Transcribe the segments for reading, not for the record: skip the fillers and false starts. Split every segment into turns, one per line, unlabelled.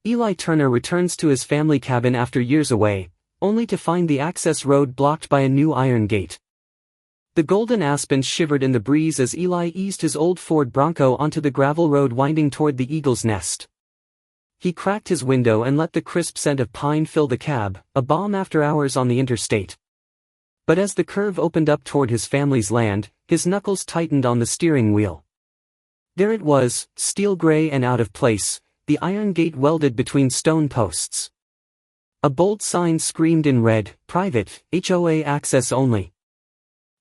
Eli Turner returns to his family cabin after years away, only to find the access road blocked by a new iron gate. The golden aspens shivered in the breeze as Eli eased his old Ford Bronco onto the gravel road winding toward the eagle's nest. He cracked his window and let the crisp scent of pine fill the cab, a balm after hours on the interstate. But as the curve opened up toward his family's land, his knuckles tightened on the steering wheel. There it was, steel gray and out of place, the iron gate welded between stone posts. A bold sign screamed in red, "Private, HOA access only."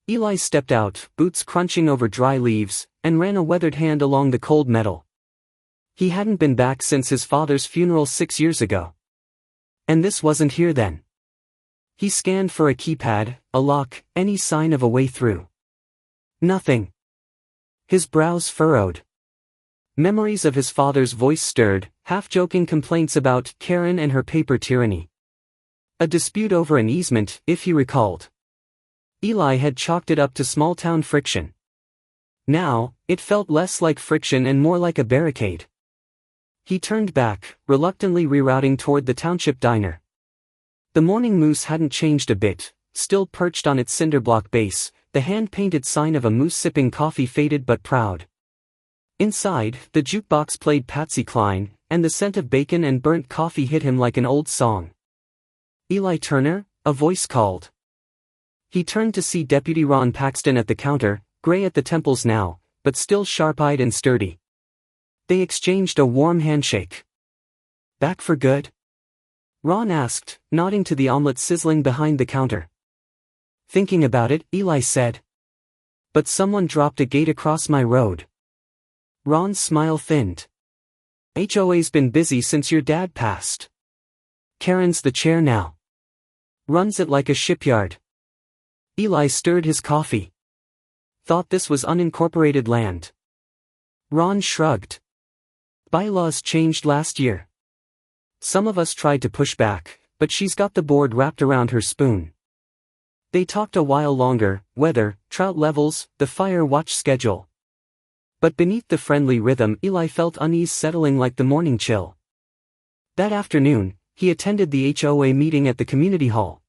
Eli stepped out, boots crunching over dry leaves, and ran a weathered hand along the cold metal. He hadn't been back since his father's funeral 6 years ago. And this wasn't here then. He scanned for a keypad, a lock, any sign of a way through. Nothing. His brows furrowed. Memories of his father's voice stirred, half-joking complaints about Karen and her paper tyranny. A dispute over an easement, if he recalled. Eli had chalked it up to small-town friction. Now, it felt less like friction and more like a barricade. He turned back, reluctantly rerouting toward the township diner. The morning moose hadn't changed a bit, still perched on its cinderblock base, the hand-painted sign of a moose sipping coffee faded but proud. Inside, the jukebox played Patsy Cline, and the scent of bacon and burnt coffee hit him like an old song. "Eli Turner?" a voice called. He turned to see Deputy Ron Paxton at the counter, gray at the temples now, but still sharp-eyed and sturdy. They exchanged a warm handshake. "Back for good?" Ron asked, nodding to the omelet sizzling behind the counter. "Thinking about it," Eli said. "But someone dropped a gate across my road." Ron's smile thinned. "HOA's been busy since your dad passed. Karen's the chair now. Runs it like a shipyard." Eli stirred his coffee. "Thought this was unincorporated land." Ron shrugged. "Bylaws changed last year. Some of us tried to push back, but she's got the board wrapped around her spoon." They talked a while longer, weather, trout levels, the fire watch schedule. But beneath the friendly rhythm Eli felt unease settling like the morning chill. That afternoon, he attended the HOA meeting at the community hall.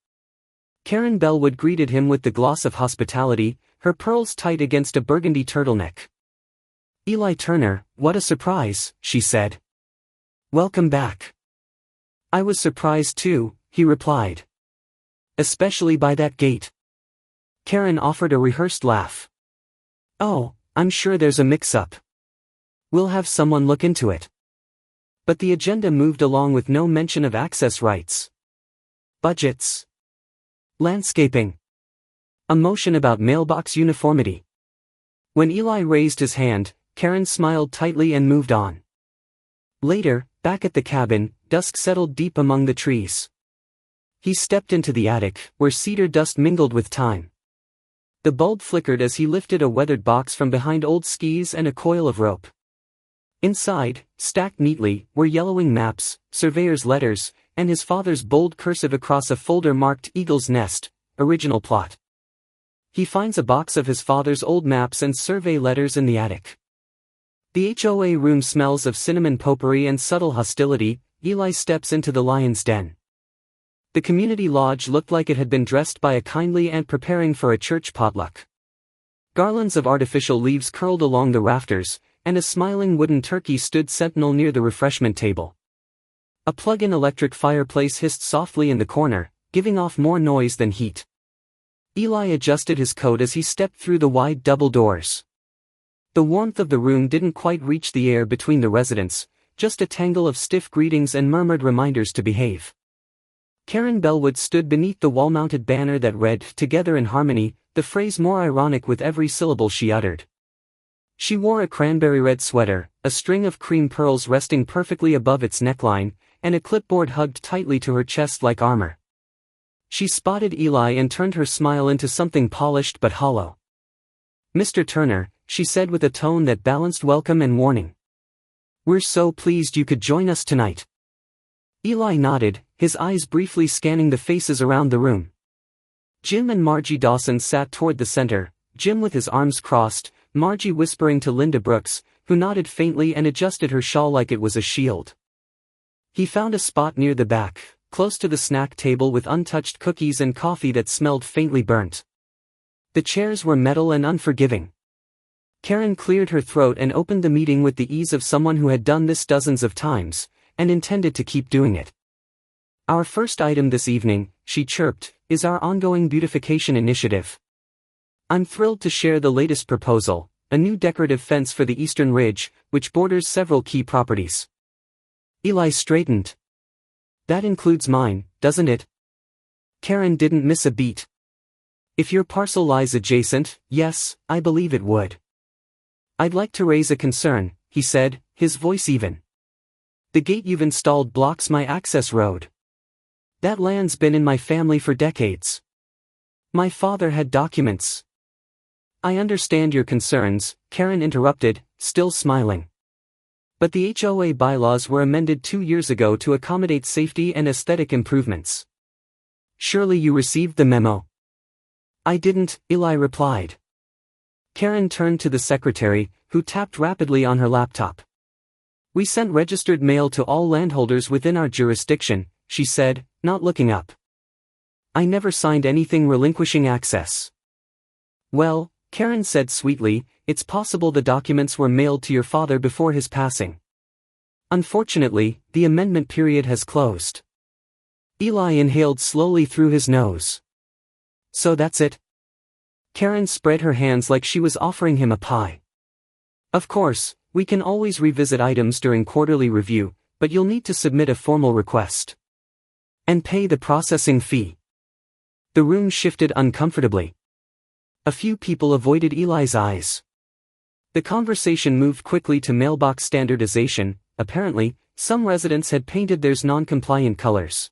Karen Bellwood greeted him with the gloss of hospitality, her pearls tight against a burgundy turtleneck. "Eli Turner, what a surprise," she said. "Welcome back." "I was surprised too," he replied. "Especially by that gate." Karen offered a rehearsed laugh. "Oh, I'm sure there's a mix-up. We'll have someone look into it." But the agenda moved along with no mention of access rights. Budgets. Landscaping. A motion about mailbox uniformity. When Eli raised his hand, Karen smiled tightly and moved on. Later, back at the cabin, dusk settled deep among the trees. He stepped into the attic, where cedar dust mingled with time. The bulb flickered as he lifted a weathered box from behind old skis and a coil of rope. Inside, stacked neatly, were yellowing maps, surveyor's letters, and his father's bold cursive across a folder marked Eagle's Nest, original plot. He finds a box of his father's old maps and survey letters in the attic. The HOA room smells of cinnamon potpourri and subtle hostility. Eli steps into the lion's den. The community lodge looked like it had been dressed by a kindly aunt preparing for a church potluck. Garlands of artificial leaves curled along the rafters, and a smiling wooden turkey stood sentinel near the refreshment table. A plug-in electric fireplace hissed softly in the corner, giving off more noise than heat. Eli adjusted his coat as he stepped through the wide double doors. The warmth of the room didn't quite reach the air between the residents, just a tangle of stiff greetings and murmured reminders to behave. Karen Bellwood stood beneath the wall-mounted banner that read, "Together in Harmony," the phrase more ironic with every syllable she uttered. She wore a cranberry-red sweater, a string of cream pearls resting perfectly above its neckline, and a clipboard hugged tightly to her chest like armor. She spotted Eli and turned her smile into something polished but hollow. "Mr. Turner," she said with a tone that balanced welcome and warning. "We're so pleased you could join us tonight." Eli nodded, his eyes briefly scanning the faces around the room. Jim and Margie Dawson sat toward the center, Jim with his arms crossed, Margie whispering to Linda Brooks, who nodded faintly and adjusted her shawl like it was a shield. He found a spot near the back, close to the snack table with untouched cookies and coffee that smelled faintly burnt. The chairs were metal and unforgiving. Karen cleared her throat and opened the meeting with the ease of someone who had done this dozens of times, and intended to keep doing it. Our first item this evening, she chirped, is our ongoing beautification initiative. I'm thrilled to share the latest proposal, a new decorative fence for the eastern ridge, which borders several key properties. Eli straightened. That includes mine, doesn't it? Karen didn't miss a beat. If your parcel lies adjacent, yes, I believe it would. I'd like to raise a concern, he said, his voice even. The gate you've installed blocks my access road. That land's been in my family for decades. My father had documents. I understand your concerns, Karen interrupted, still smiling. But the HOA bylaws were amended 2 years ago to accommodate safety and aesthetic improvements. Surely you received the memo. I didn't, Eli replied. Karen turned to the secretary, who tapped rapidly on her laptop. We sent registered mail to all landholders within our jurisdiction, she said, not looking up. I never signed anything relinquishing access. Well, Karen said sweetly, it's possible the documents were mailed to your father before his passing. Unfortunately, the amendment period has closed. Eli inhaled slowly through his nose. So that's it? Karen spread her hands like she was offering him a pie. Of course, we can always revisit items during quarterly review, but you'll need to submit a formal request. And pay the processing fee. The room shifted uncomfortably. A few people avoided Eli's eyes. The conversation moved quickly to mailbox standardization. Apparently, some residents had painted theirs non-compliant colors.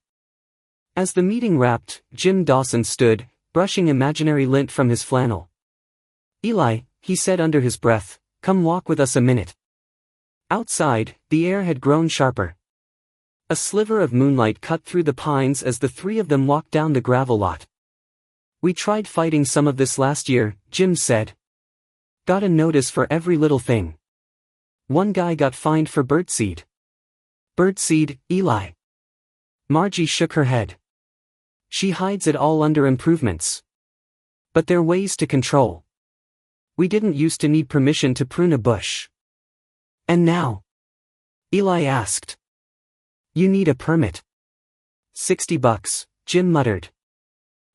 As the meeting wrapped, Jim Dawson stood, brushing imaginary lint from his flannel. Eli, he said under his breath, come walk with us a minute. Outside, the air had grown sharper. A sliver of moonlight cut through the pines as the three of them walked down the gravel lot. We tried fighting some of this last year, Jim said. Got a notice for every little thing. One guy got fined for birdseed. Birdseed, Eli. Margie shook her head. She hides it all under improvements. But there are ways to control. We didn't used to need permission to prune a bush. And now? Eli asked. You need a permit. $60, Jim muttered.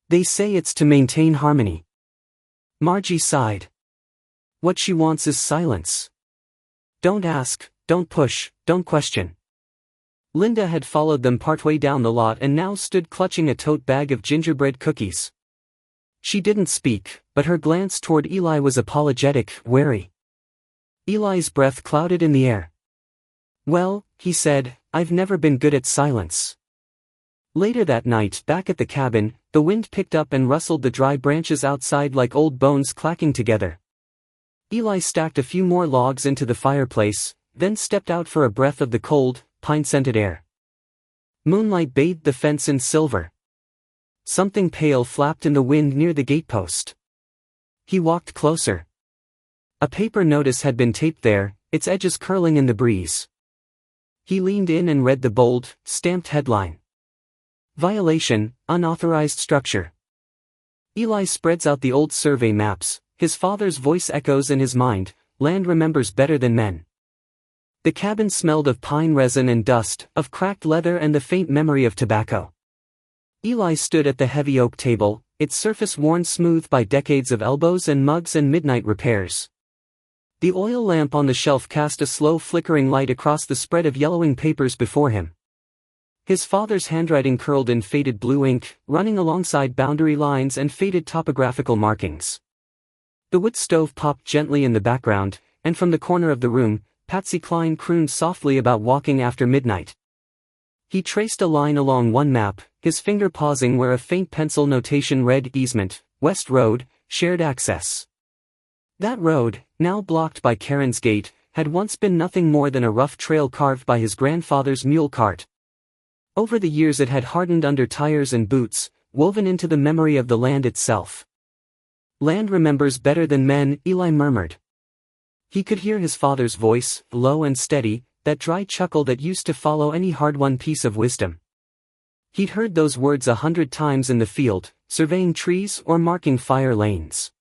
They say it's to maintain harmony. Margie sighed. What she wants is silence. Don't ask, don't push, don't question. Linda had followed them partway down the lot and now stood clutching a tote bag of gingerbread cookies. She didn't speak, but her glance toward Eli was apologetic, wary. Eli's breath clouded in the air. Well, he said, I've never been good at silence. Later that night, back at the cabin, the wind picked up and rustled the dry branches outside like old bones clacking together. Eli stacked a few more logs into the fireplace, then stepped out for a breath of the cold, pine-scented air. Moonlight bathed the fence in silver. Something pale flapped in the wind near the gatepost. He walked closer. A paper notice had been taped there, its edges curling in the breeze. He leaned in and read the bold, stamped headline. Violation, unauthorized structure. Eli spreads out the old survey maps, his father's voice echoes in his mind, land remembers better than men. The cabin smelled of pine resin and dust, of cracked leather and the faint memory of tobacco. Eli stood at the heavy oak table, its surface worn smooth by decades of elbows and mugs and midnight repairs. The oil lamp on the shelf cast a slow flickering light across the spread of yellowing papers before him. His father's handwriting curled in faded blue ink, running alongside boundary lines and faded topographical markings. The wood stove popped gently in the background, and from the corner of the room, Patsy Cline crooned softly about walking after midnight. He traced a line along one map, his finger pausing where a faint pencil notation read easement, West Road, shared access. That road, now blocked by Karen's gate, had once been nothing more than a rough trail carved by his grandfather's mule cart. Over the years it had hardened under tires and boots, woven into the memory of the land itself. Land remembers better than men, Eli murmured. He could hear his father's voice, low and steady, that dry chuckle that used to follow any hard-won piece of wisdom. He'd heard those words 100 times in the field, surveying trees or marking fire lanes.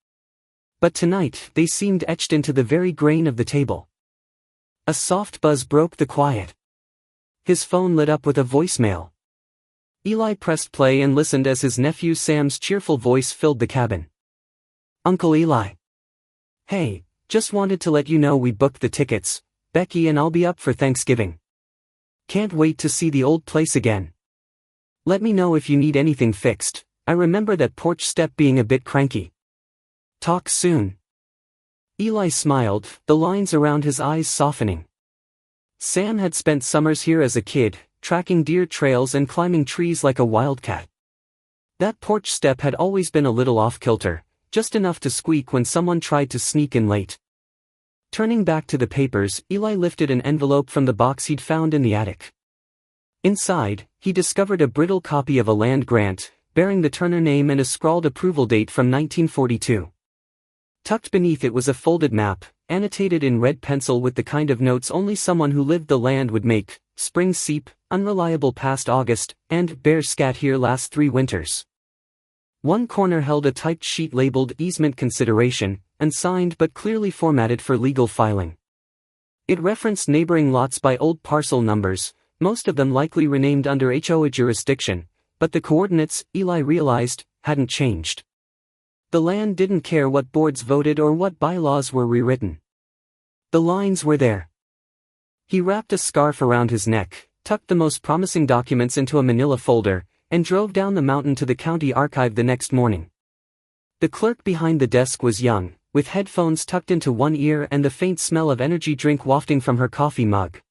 But tonight, they seemed etched into the very grain of the table. A soft buzz broke the quiet. His phone lit up with a voicemail. Eli pressed play and listened as his nephew Sam's cheerful voice filled the cabin. "Uncle Eli. Hey, just wanted to let you know we booked the tickets. Becky and I'll be up for Thanksgiving. Can't wait to see the old place again. Let me know if you need anything fixed. I remember that porch step being a bit cranky. Talk soon." Eli smiled, the lines around his eyes softening. Sam had spent summers here as a kid, tracking deer trails and climbing trees like a wildcat. That porch step had always been a little off-kilter, just enough to squeak when someone tried to sneak in late. Turning back to the papers, Eli lifted an envelope from the box he'd found in the attic. Inside, he discovered a brittle copy of a land grant, bearing the Turner name and a scrawled approval date from 1942. Tucked beneath it was a folded map, annotated in red pencil with the kind of notes only someone who lived the land would make: spring seep, unreliable past August, and bear scat here last 3 winters. One corner held a typed sheet labeled easement consideration, unsigned but clearly formatted for legal filing. It referenced neighboring lots by old parcel numbers, most of them likely renamed under HOA jurisdiction, but the coordinates, Eli realized, hadn't changed. The land didn't care what boards voted or what bylaws were rewritten. The lines were there. He wrapped a scarf around his neck, tucked the most promising documents into a manila folder, and drove down the mountain to the county archive the next morning. The clerk behind the desk was young, with headphones tucked into one ear and the faint smell of energy drink wafting from her coffee mug.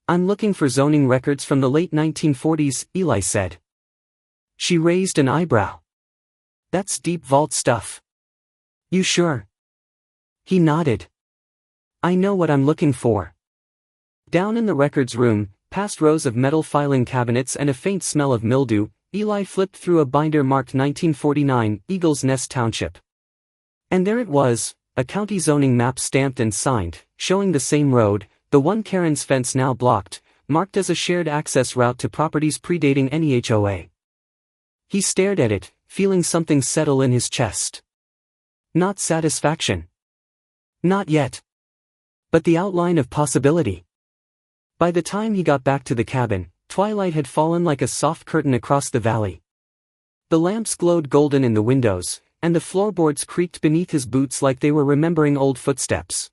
"I'm looking for zoning records from the late 1940s, Eli said. She raised an eyebrow. "That's deep vault stuff." "You sure?" He nodded. "I know what I'm looking for." Down in the records room, past rows of metal filing cabinets and a faint smell of mildew, Eli flipped through a binder marked 1949, Eagle's Nest Township. And there it was, a county zoning map stamped and signed, showing the same road, the one Karen's fence now blocked, marked as a shared access route to properties predating any HOA. He stared at it, feeling something settle in his chest. Not satisfaction. Not yet. But the outline of possibility. By the time he got back to the cabin, twilight had fallen like a soft curtain across the valley. The lamps glowed golden in the windows, and the floorboards creaked beneath his boots like they were remembering old footsteps.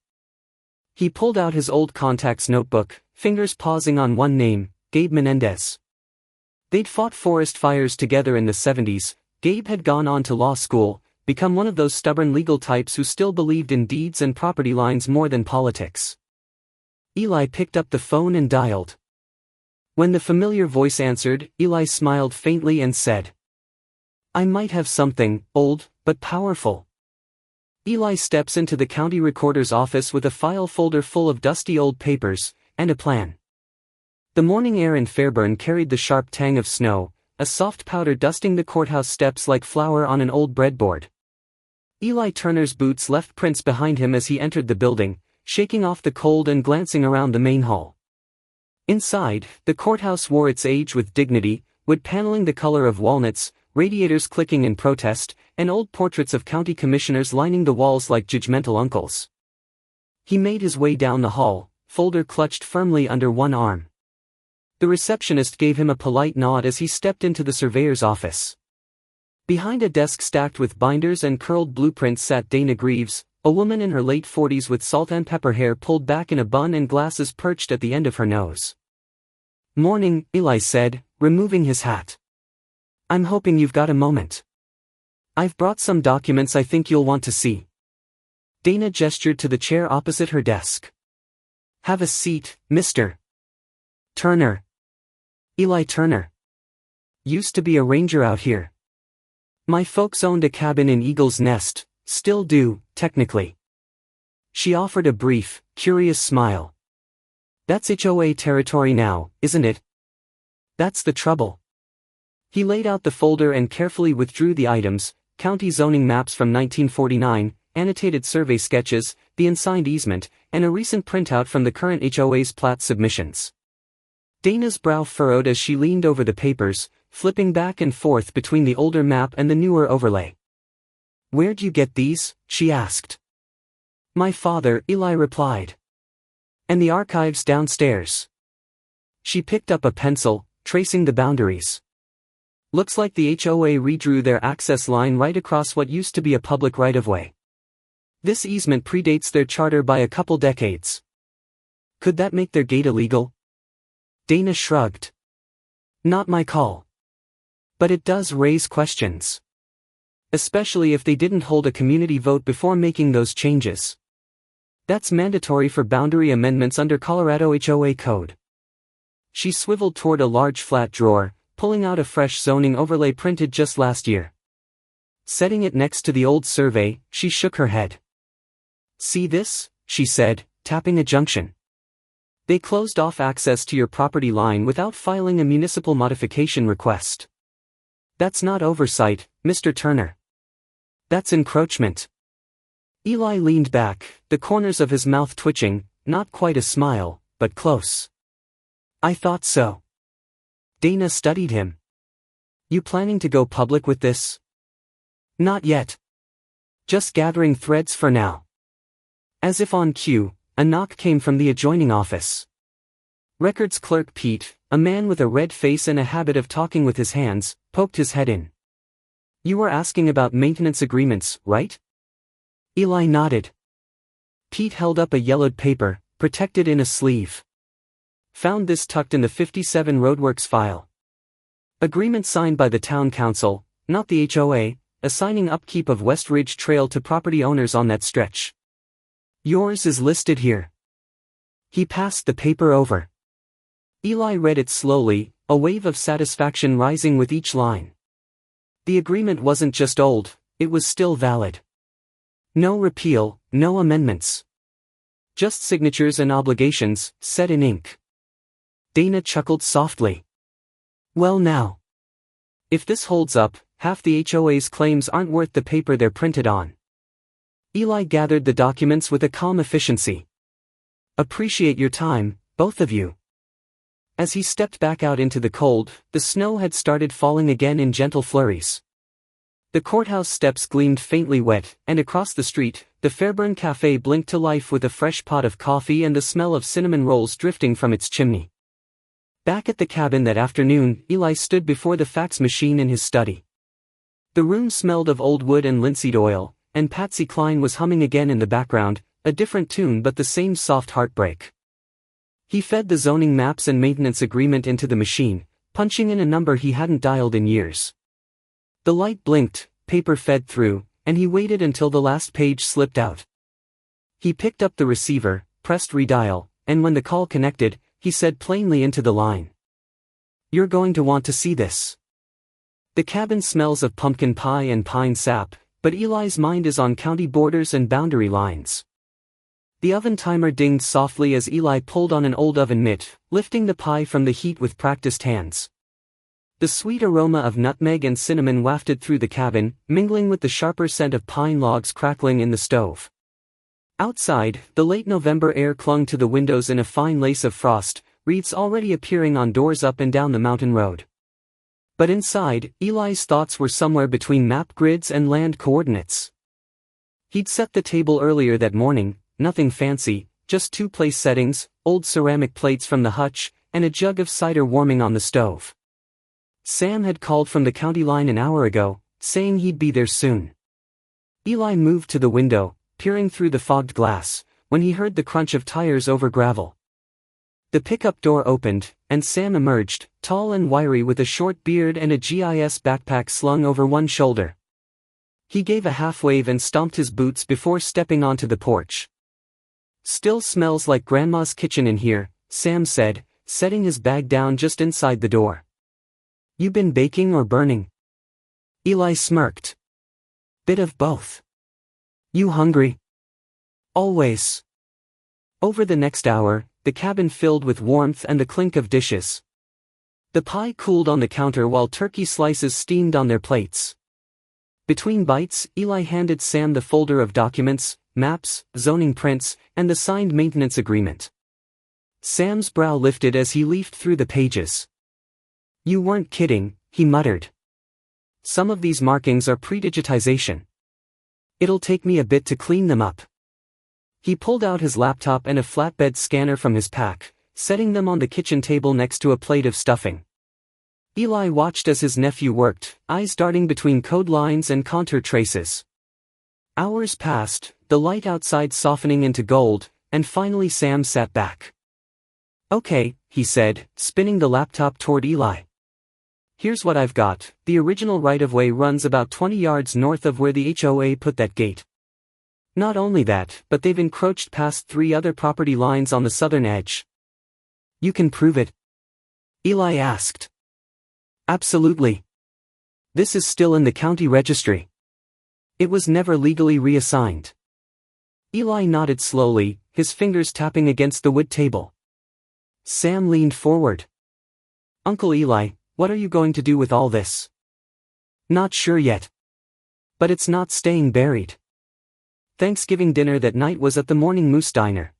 He pulled out his old contacts notebook, fingers pausing on one name, Gabe Menendez. They'd fought forest fires together in the 70s. Gabe had gone on to law school, become one of those stubborn legal types who still believed in deeds and property lines more than politics. Eli picked up the phone and dialed. When the familiar voice answered, Eli smiled faintly and said, "I might have something, old, but powerful." Eli steps into the county recorder's office with a file folder full of dusty old papers, and a plan. The morning air in Fairburn carried the sharp tang of snow, a soft powder dusting the courthouse steps like flour on an old breadboard. Eli Turner's boots left prints behind him as he entered the building, shaking off the cold and glancing around the main hall. Inside, the courthouse wore its age with dignity, wood paneling the color of walnuts, radiators clicking in protest, and old portraits of county commissioners lining the walls like judgmental uncles. He made his way down the hall, folder clutched firmly under one arm. The receptionist gave him a polite nod as he stepped into the surveyor's office. Behind a desk stacked with binders and curled blueprints sat Dana Greaves, a woman in her late 40s with salt and pepper hair pulled back in a bun and glasses perched at the end of her nose. "Morning," Eli said, removing his hat. "I'm hoping you've got a moment. I've brought some documents I think you'll want to see." Dana gestured to the chair opposite her desk. "Have a seat, Mr. Turner." Eli Turner. "Used to be a ranger out here. My folks owned a cabin in Eagle's Nest, still do, technically." She offered a brief, curious smile. "That's HOA territory now, isn't it?" "That's the trouble." He laid out the folder and carefully withdrew the items, county zoning maps from 1949, annotated survey sketches, the unsigned easement, and a recent printout from the current HOA's plat submissions. Dana's brow furrowed as she leaned over the papers, flipping back and forth between the older map and the newer overlay. "Where'd you get these?" she asked. "My father," Eli replied. "And the archives downstairs." She picked up a pencil, tracing the boundaries. "Looks like the HOA redrew their access line right across what used to be a public right-of-way. This easement predates their charter by a couple decades. Could that make their gate illegal?" Dana shrugged. "Not my call. But it does raise questions. Especially if they didn't hold a community vote before making those changes. That's mandatory for boundary amendments under Colorado HOA code." She swiveled toward a large flat drawer, pulling out a fresh zoning overlay printed just last year. Setting it next to the old survey, she shook her head. "See this?" she said, tapping a junction. "They closed off access to your property line without filing a municipal modification request. That's not oversight, Mr. Turner. That's encroachment." Eli leaned back, the corners of his mouth twitching, not quite a smile, but close. "I thought so." Dana studied him. "You planning to go public with this?" "Not yet. Just gathering threads for now." As if on cue, a knock came from the adjoining office. Records clerk Pete, a man with a red face and a habit of talking with his hands, poked his head in. "You were asking about maintenance agreements, right?" Eli nodded. Pete held up a yellowed paper, protected in a sleeve. "Found this tucked in the 57 Roadworks file. Agreement signed by the town council, not the HOA, assigning upkeep of West Ridge Trail to property owners on that stretch. Yours is listed here." He passed the paper over. Eli read it slowly, a wave of satisfaction rising with each line. The agreement wasn't just old, it was still valid. No repeal, no amendments. Just signatures and obligations, set in ink. Dana chuckled softly. "Well now. If this holds up, half the HOA's claims aren't worth the paper they're printed on." Eli gathered the documents with a calm efficiency. "Appreciate your time, both of you." As he stepped back out into the cold, the snow had started falling again in gentle flurries. The courthouse steps gleamed faintly wet, and across the street, the Fairburn Cafe blinked to life with a fresh pot of coffee and the smell of cinnamon rolls drifting from its chimney. Back at the cabin that afternoon, Eli stood before the fax machine in his study. The room smelled of old wood and linseed oil, and Patsy Cline was humming again in the background, a different tune but the same soft heartbreak. He fed the zoning maps and maintenance agreement into the machine, punching in a number he hadn't dialed in years. The light blinked, paper fed through, and he waited until the last page slipped out. He picked up the receiver, pressed redial, and when the call connected, he said plainly into the line. "You're going to want to see this." The cabin smells of pumpkin pie and pine sap, but Eli's mind is on county borders and boundary lines. The oven timer dinged softly as Eli pulled on an old oven mitt, lifting the pie from the heat with practiced hands. The sweet aroma of nutmeg and cinnamon wafted through the cabin, mingling with the sharper scent of pine logs crackling in the stove. Outside, the late November air clung to the windows in a fine lace of frost, wreaths already appearing on doors up and down the mountain road. But inside, Eli's thoughts were somewhere between map grids and land coordinates. He'd set the table earlier that morning, nothing fancy, just 2 place settings, old ceramic plates from the hutch, and a jug of cider warming on the stove. Sam had called from the county line an hour ago, saying he'd be there soon. Eli moved to the window, peering through the fogged glass, when he heard the crunch of tires over gravel. The pickup door opened, and Sam emerged, tall and wiry with a short beard and a GIS backpack slung over one shoulder. He gave a half-wave and stomped his boots before stepping onto the porch. "Still smells like Grandma's kitchen in here," Sam said, setting his bag down just inside the door. "You been baking or burning?" Eli smirked. "Bit of both." "You hungry?" "Always." Over the next hour, the cabin filled with warmth and the clink of dishes. The pie cooled on the counter while turkey slices steamed on their plates. Between bites, Eli handed Sam the folder of documents, maps, zoning prints, and the signed maintenance agreement. Sam's brow lifted as he leafed through the pages. "You weren't kidding," he muttered. "Some of these markings are pre-digitization. It'll take me a bit to clean them up." He pulled out his laptop and a flatbed scanner from his pack, setting them on the kitchen table next to a plate of stuffing. Eli watched as his nephew worked, eyes darting between code lines and contour traces. Hours passed, the light outside softening into gold, and finally Sam sat back. "Okay," he said, spinning the laptop toward Eli. "Here's what I've got. The original right-of-way runs about 20 yards north of where the HOA put that gate. Not only that, but they've encroached past 3 other property lines on the southern edge." "You can prove it?" Eli asked. "Absolutely. This is still in the county registry. It was never legally reassigned." Eli nodded slowly, his fingers tapping against the wood table. Sam leaned forward. "Uncle Eli, what are you going to do with all this?" "Not sure yet. But it's not staying buried." Thanksgiving dinner that night was at the Morning Moose Diner.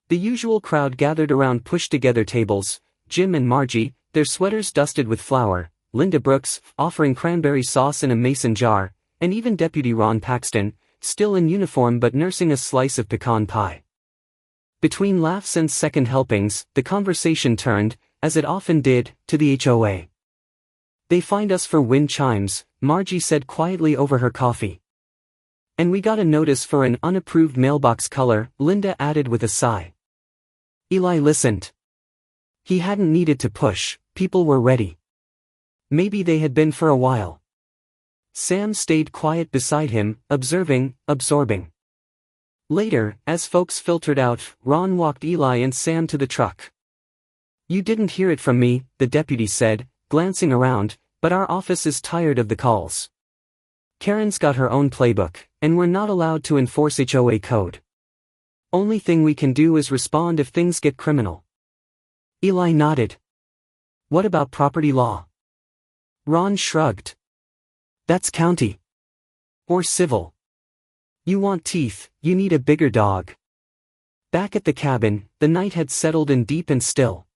The usual crowd gathered around pushed-together tables: Jim and Margie, their sweaters dusted with flour, Linda Brooks, offering cranberry sauce in a mason jar, and even Deputy Ron Paxton, still in uniform but nursing a slice of pecan pie. Between laughs and second helpings, the conversation turned, as it often did, to the HOA. "They fined us for wind chimes," Margie said quietly over her coffee. "And we got a notice for an unapproved mailbox color," Linda added with a sigh. Eli listened. He hadn't needed to push, people were ready. Maybe they had been for a while. Sam stayed quiet beside him, observing, absorbing. Later, as folks filtered out, Ron walked Eli and Sam to the truck. "You didn't hear it from me," the deputy said, glancing around, "but our office is tired of the calls. Karen's got her own playbook, and we're not allowed to enforce HOA code. Only thing we can do is respond if things get criminal." Eli nodded. "What about property law?" Ron shrugged. "That's county. Or civil. You want teeth, you need a bigger dog." Back at the cabin, the night had settled in deep and still.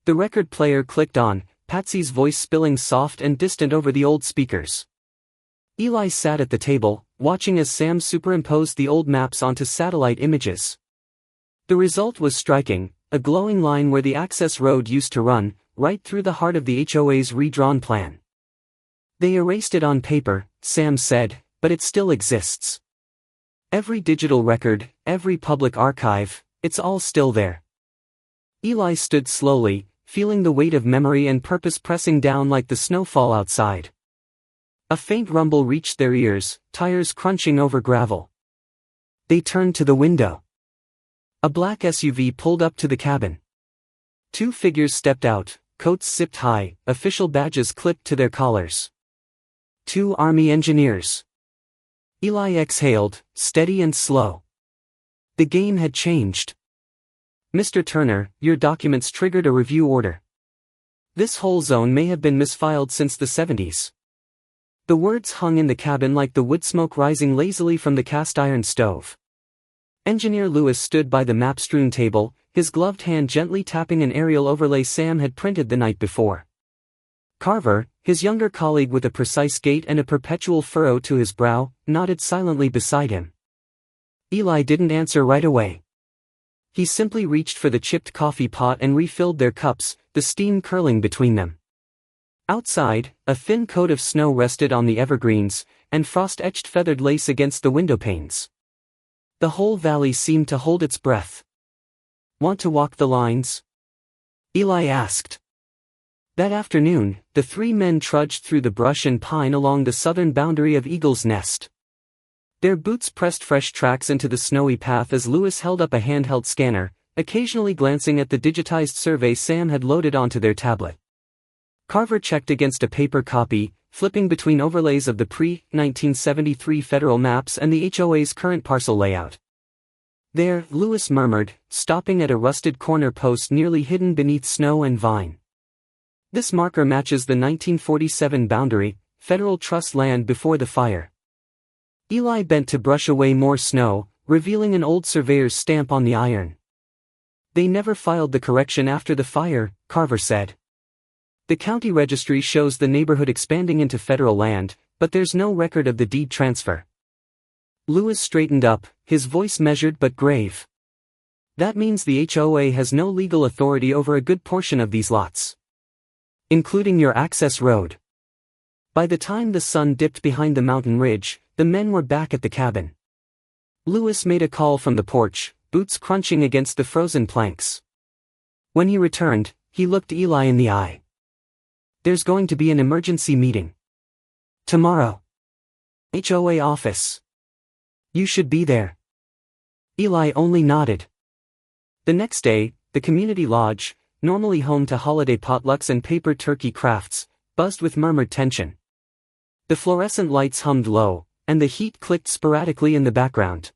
The record player clicked on, Patsy's voice spilling soft and distant over the old speakers. Eli sat at the table, watching as Sam superimposed the old maps onto satellite images. The result was striking, a glowing line where the access road used to run, right through the heart of the HOA's redrawn plan. "They erased it on paper," Sam said, "but it still exists. Every digital record, every public archive, it's all still there." Eli stood slowly, feeling the weight of memory and purpose pressing down like the snowfall outside. A faint rumble reached their ears, tires crunching over gravel. They turned to the window. A black SUV pulled up to the cabin. 2 figures stepped out, coats zipped high, official badges clipped to their collars. 2 Army engineers. Eli exhaled, steady and slow. The game had changed. "Mr. Turner, your documents triggered a review order. This whole zone may have been misfiled since the 70s. The words hung in the cabin like the wood smoke rising lazily from the cast-iron stove. Engineer Lewis stood by the map-strewn table, his gloved hand gently tapping an aerial overlay Sam had printed the night before. Carver, his younger colleague with a precise gait and a perpetual furrow to his brow, nodded silently beside him. Eli didn't answer right away. He simply reached for the chipped coffee pot and refilled their cups, the steam curling between them. Outside, a thin coat of snow rested on the evergreens, and frost-etched feathered lace against the window panes. The whole valley seemed to hold its breath. "Want to walk the lines?" Eli asked. That afternoon, the 3 men trudged through the brush and pine along the southern boundary of Eagle's Nest. Their boots pressed fresh tracks into the snowy path as Lewis held up a handheld scanner, occasionally glancing at the digitized survey Sam had loaded onto their tablet. Carver checked against a paper copy, flipping between overlays of the pre-1973 federal maps and the HOA's current parcel layout. "There," Lewis murmured, stopping at a rusted corner post nearly hidden beneath snow and vine. "This marker matches the 1947 boundary, federal trust land before the fire. Eli bent to brush away more snow, revealing an old surveyor's stamp on the iron. They never filed the correction after the fire, Carver said. The county registry shows the neighborhood expanding into federal land, but there's no record of the deed transfer. Lewis straightened up, his voice measured but grave. That means the HOA has no legal authority over a good portion of these lots, including your access road. By the time the sun dipped behind the mountain ridge, the men were back at the cabin. Lewis made a call from the porch, boots crunching against the frozen planks. When he returned, he looked Eli in the eye. There's going to be an emergency meeting tomorrow. HOA office. You should be there. Eli only nodded. The next day, the community lodge, normally home to holiday potlucks and paper turkey crafts, buzzed with murmured tension. The fluorescent lights hummed low, and the heat clicked sporadically in the background.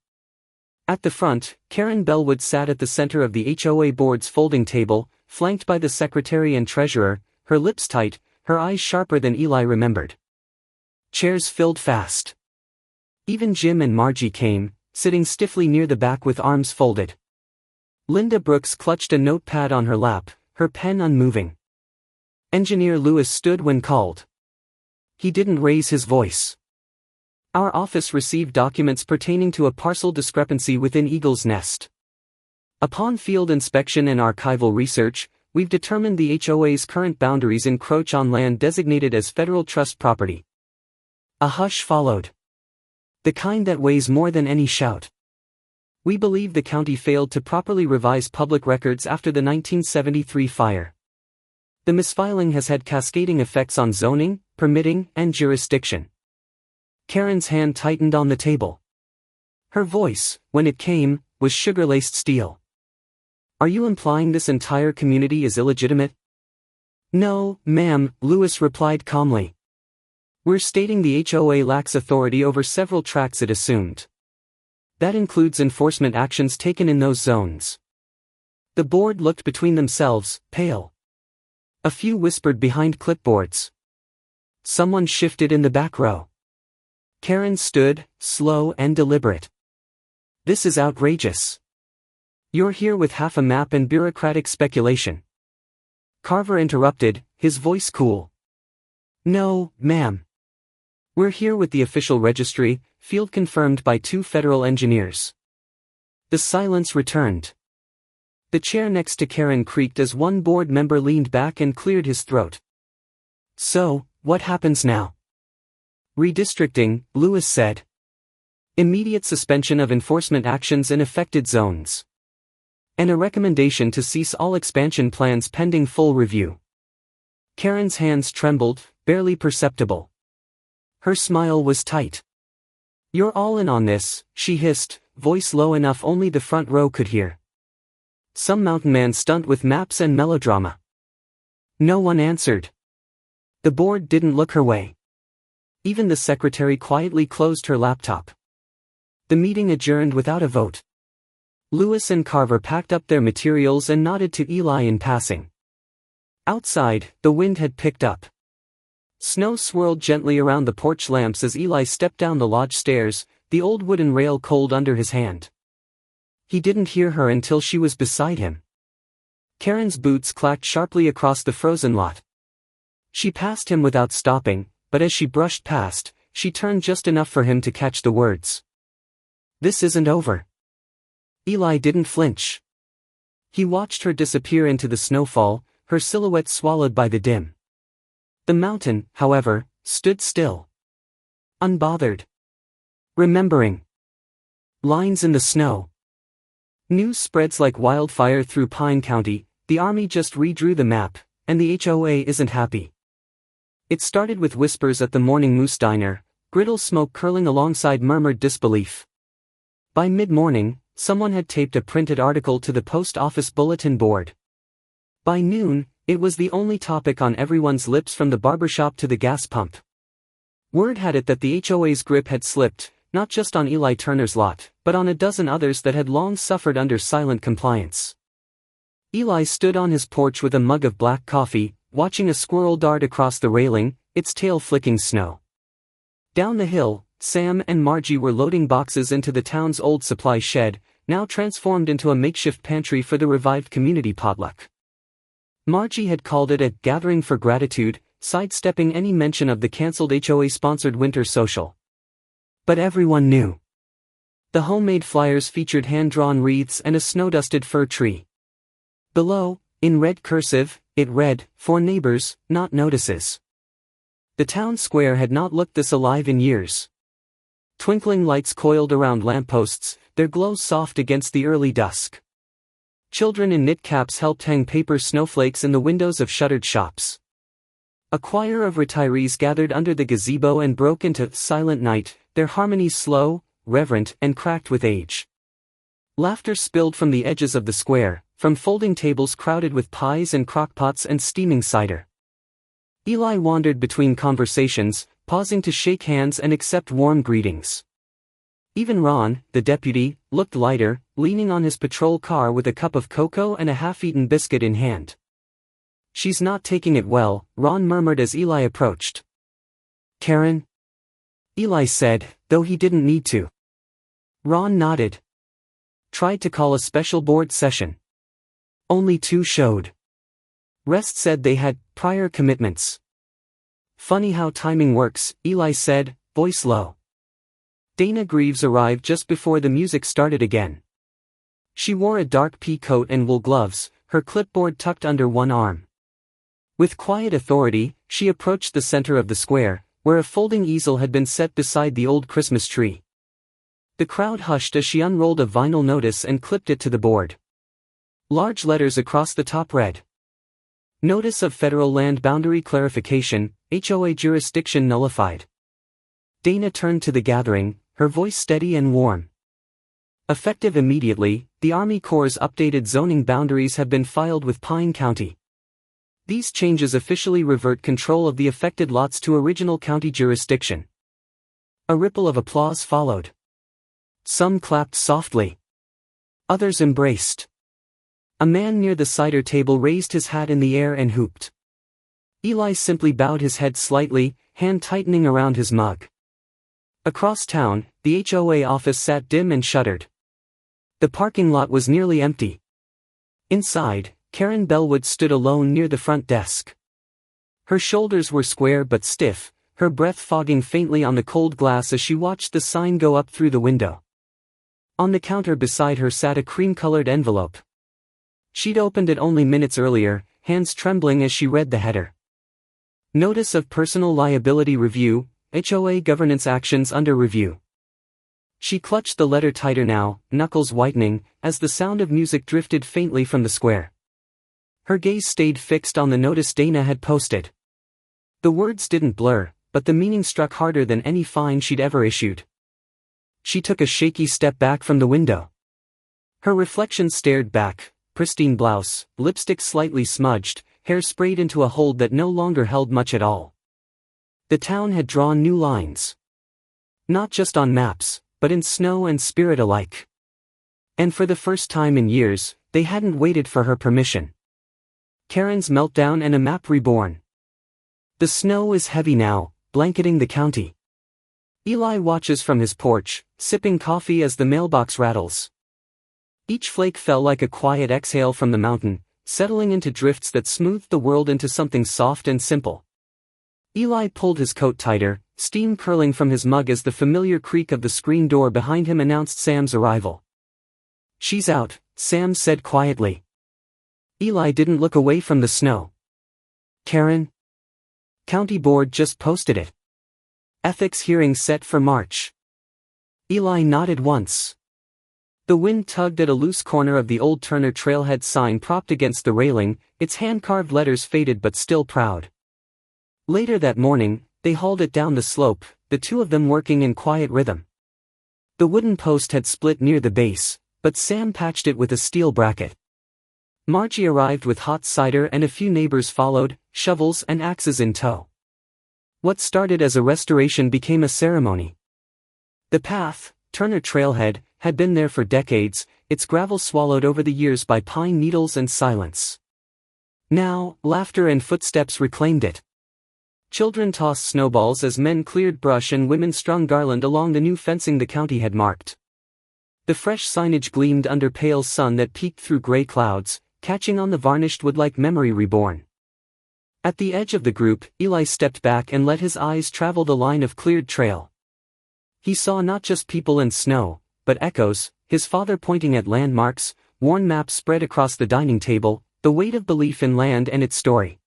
At the front, Karen Bellwood sat at the center of the HOA board's folding table, flanked by the secretary and treasurer, her lips tight, her eyes sharper than Eli remembered. Chairs filled fast. Even Jim and Margie came, sitting stiffly near the back with arms folded. Linda Brooks clutched a notepad on her lap, her pen unmoving. Engineer Lewis stood when called. He didn't raise his voice. Our office received documents pertaining to a parcel discrepancy within Eagle's Nest. Upon field inspection and archival research, we've determined the HOA's current boundaries encroach on land designated as federal trust property. A hush followed. The kind that weighs more than any shout. We believe the county failed to properly revise public records after the 1973 fire. The misfiling has had cascading effects on zoning, permitting, and jurisdiction. Karen's hand tightened on the table. Her voice, when it came, was sugar-laced steel. Are you implying this entire community is illegitimate? No, ma'am, Lewis replied calmly. We're stating the HOA lacks authority over several tracts it assumed. That includes enforcement actions taken in those zones. The board looked between themselves, pale. A few whispered behind clipboards. Someone shifted in the back row. Karen stood, slow and deliberate. This is outrageous. You're here with half a map and bureaucratic speculation. Carver interrupted, his voice cool. No, ma'am. We're here with the official registry, field confirmed by 2 federal engineers. The silence returned. The chair next to Karen creaked as one board member leaned back and cleared his throat. So, what happens now? Redistricting, Lewis said. Immediate suspension of enforcement actions in affected zones. And a recommendation to cease all expansion plans pending full review. Karen's hands trembled, barely perceptible. Her smile was tight. You're all in on this, she hissed, voice low enough only the front row could hear. Some mountain man stunt with maps and melodrama. No one answered. The board didn't look her way. Even the secretary quietly closed her laptop. The meeting adjourned without a vote. Lewis and Carver packed up their materials and nodded to Eli in passing. Outside, the wind had picked up. Snow swirled gently around the porch lamps as Eli stepped down the lodge stairs, the old wooden rail cold under his hand. He didn't hear her until she was beside him. Karen's boots clacked sharply across the frozen lot. She passed him without stopping, but as she brushed past, she turned just enough for him to catch the words. This isn't over. Eli didn't flinch. He watched her disappear into the snowfall, her silhouette swallowed by the dim. The mountain, however, stood still. Unbothered. Remembering. Lines in the snow. News spreads like wildfire through Pine County, the Army just redrew the map, and the HOA isn't happy. It started with whispers at the Morning Moose Diner, griddle smoke curling alongside murmured disbelief. By mid-morning, someone had taped a printed article to the post office bulletin board. By noon, it was the only topic on everyone's lips from the barbershop to the gas pump. Word had it that the HOA's grip had slipped, not just on Eli Turner's lot, but on a dozen others that had long suffered under silent compliance. Eli stood on his porch with a mug of black coffee, watching a squirrel dart across the railing, its tail flicking snow. Down the hill, Sam and Margie were loading boxes into the town's old supply shed, now transformed into a makeshift pantry for the revived community potluck. Margie had called it a gathering for gratitude, sidestepping any mention of the cancelled HOA-sponsored winter social. But everyone knew. The homemade flyers featured hand-drawn wreaths and a snow-dusted fir tree. Below, in red cursive, it read, "For neighbors, not notices." The town square had not looked this alive in years. Twinkling lights coiled around lampposts, their glow soft against the early dusk. Children in knit caps helped hang paper snowflakes in the windows of shuttered shops. A choir of retirees gathered under the gazebo and broke into Silent Night, their harmonies slow, reverent, and cracked with age. Laughter spilled from the edges of the square, from folding tables crowded with pies and crockpots and steaming cider. Eli wandered between conversations, pausing to shake hands and accept warm greetings. Even Ron, the deputy, looked lighter, leaning on his patrol car with a cup of cocoa and a half-eaten biscuit in hand. "She's not taking it well," Ron murmured as Eli approached. "Karen?" Eli said, though he didn't need to. Ron nodded. "Tried to call a special board session. Only 2 showed. Rest said they had prior commitments." "Funny how timing works," Eli said, voice low. Dana Greaves arrived just before the music started again. She wore a dark pea coat and wool gloves, her clipboard tucked under one arm. With quiet authority, she approached the center of the square, where a folding easel had been set beside the old Christmas tree. The crowd hushed as she unrolled a vinyl notice and clipped it to the board. Large letters across the top read, "Notice of Federal Land Boundary Clarification, HOA Jurisdiction Nullified." Dana turned to the gathering, her voice steady and warm. "Effective immediately, the Army Corps' updated zoning boundaries have been filed with Pine County. These changes officially revert control of the affected lots to original county jurisdiction." A ripple of applause followed. Some clapped softly. Others embraced. A man near the cider table raised his hat in the air and hooped. Eli simply bowed his head slightly, hand tightening around his mug. Across town, the HOA office sat dim and shuttered. The parking lot was nearly empty. Inside, Karen Bellwood stood alone near the front desk. Her shoulders were square but stiff, her breath fogging faintly on the cold glass as she watched the sign go up through the window. On the counter beside her sat a cream-colored envelope. She'd opened it only minutes earlier, hands trembling as she read the header. "Notice of Personal Liability Review, HOA Governance Actions Under Review." She clutched the letter tighter now, knuckles whitening, as the sound of music drifted faintly from the square. Her gaze stayed fixed on the notice Dana had posted. The words didn't blur, but the meaning struck harder than any fine she'd ever issued. She took a shaky step back from the window. Her reflection stared back, pristine blouse, lipstick slightly smudged, hair sprayed into a hold that no longer held much at all. The town had drawn new lines. Not just on maps, but in snow and spirit alike. And for the first time in years, they hadn't waited for her permission. Karen's meltdown and a map reborn. The snow is heavy now, blanketing the county. Eli watches from his porch, sipping coffee as the mailbox rattles. Each flake fell like a quiet exhale from the mountain, settling into drifts that smoothed the world into something soft and simple. Eli pulled his coat tighter, steam curling from his mug as the familiar creak of the screen door behind him announced Sam's arrival. "She's out," Sam said quietly. Eli didn't look away from the snow. "Karen? County board just posted it. Ethics hearing set for March." Eli nodded once. The wind tugged at a loose corner of the old Turner Trailhead sign propped against the railing, its hand-carved letters faded but still proud. Later that morning, they hauled it down the slope, the two of them working in quiet rhythm. The wooden post had split near the base, but Sam patched it with a steel bracket. Margie arrived with hot cider and a few neighbors followed, shovels and axes in tow. What started as a restoration became a ceremony. The path, Turner Trailhead, had been there for decades, its gravel swallowed over the years by pine needles and silence. Now, laughter and footsteps reclaimed it. Children tossed snowballs as men cleared brush and women strung garland along the new fencing the county had marked. The fresh signage gleamed under pale sun that peeked through gray clouds, catching on the varnished wood like memory reborn. At the edge of the group, Eli stepped back and let his eyes travel the line of cleared trail. He saw not just people and snow, but echoes, his father pointing at landmarks, worn maps spread across the dining table, the weight of belief in land and its story.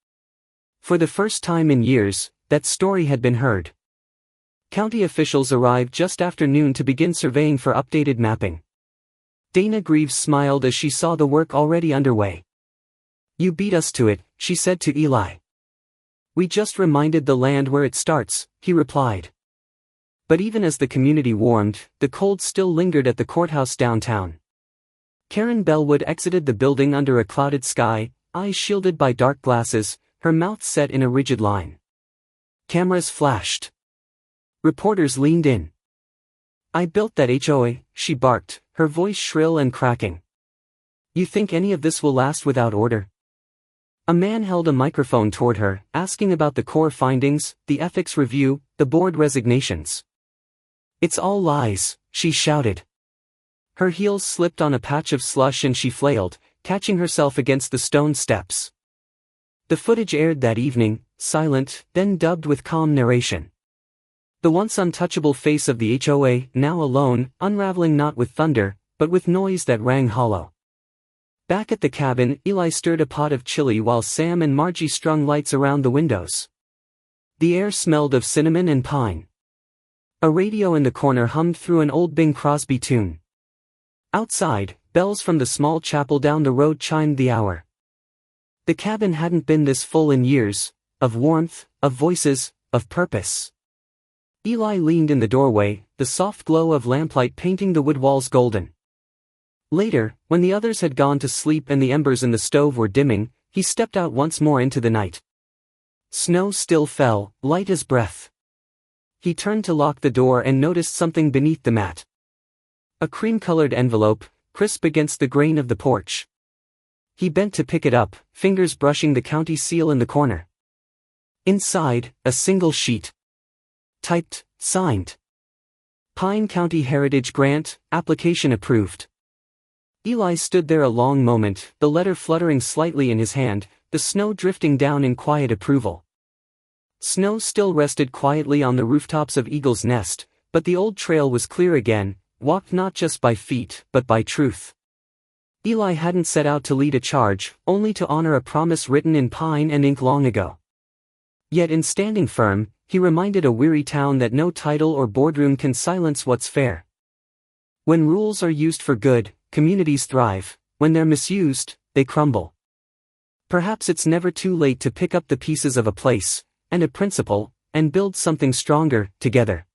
For the first time in years, that story had been heard. County officials arrived just after noon to begin surveying for updated mapping. Dana Greaves smiled as she saw the work already underway. "You beat us to it," she said to Eli. "We just reminded the land where it starts," he replied. But even as the community warmed, the cold still lingered at the courthouse downtown. Karen Bellwood exited the building under a clouded sky, eyes shielded by dark glasses, her mouth set in a rigid line. Cameras flashed. Reporters leaned in. "I built that HOA," she barked, her voice shrill and cracking. "You think any of this will last without order?" A man held a microphone toward her, asking about the core findings, the ethics review, the board resignations. "It's all lies," she shouted. Her heels slipped on a patch of slush and she flailed, catching herself against the stone steps. The footage aired that evening, silent, then dubbed with calm narration. The once untouchable face of the HOA, now alone, unraveling not with thunder, but with noise that rang hollow. Back at the cabin, Eli stirred a pot of chili while Sam and Margie strung lights around the windows. The air smelled of cinnamon and pine. A radio in the corner hummed through an old Bing Crosby tune. Outside, bells from the small chapel down the road chimed the hour. The cabin hadn't been this full in years, of warmth, of voices, of purpose. Eli leaned in the doorway, the soft glow of lamplight painting the wood walls golden. Later, when the others had gone to sleep and the embers in the stove were dimming, he stepped out once more into the night. Snow still fell, light as breath. He turned to lock the door and noticed something beneath the mat. A cream-colored envelope, crisp against the grain of the porch. He bent to pick it up, fingers brushing the county seal in the corner. Inside, a single sheet. Typed, signed. Pine County Heritage Grant, application approved. Eli stood there a long moment, the letter fluttering slightly in his hand, the snow drifting down in quiet approval. Snow still rested quietly on the rooftops of Eagle's Nest, but the old trail was clear again, walked not just by feet, but by truth. Eli hadn't set out to lead a charge, only to honor a promise written in pine and ink long ago. Yet in standing firm, he reminded a weary town that no title or boardroom can silence what's fair. When rules are used for good, communities thrive. When they're misused, they crumble. Perhaps it's never too late to pick up the pieces of a place, and a principle, and build something stronger, together.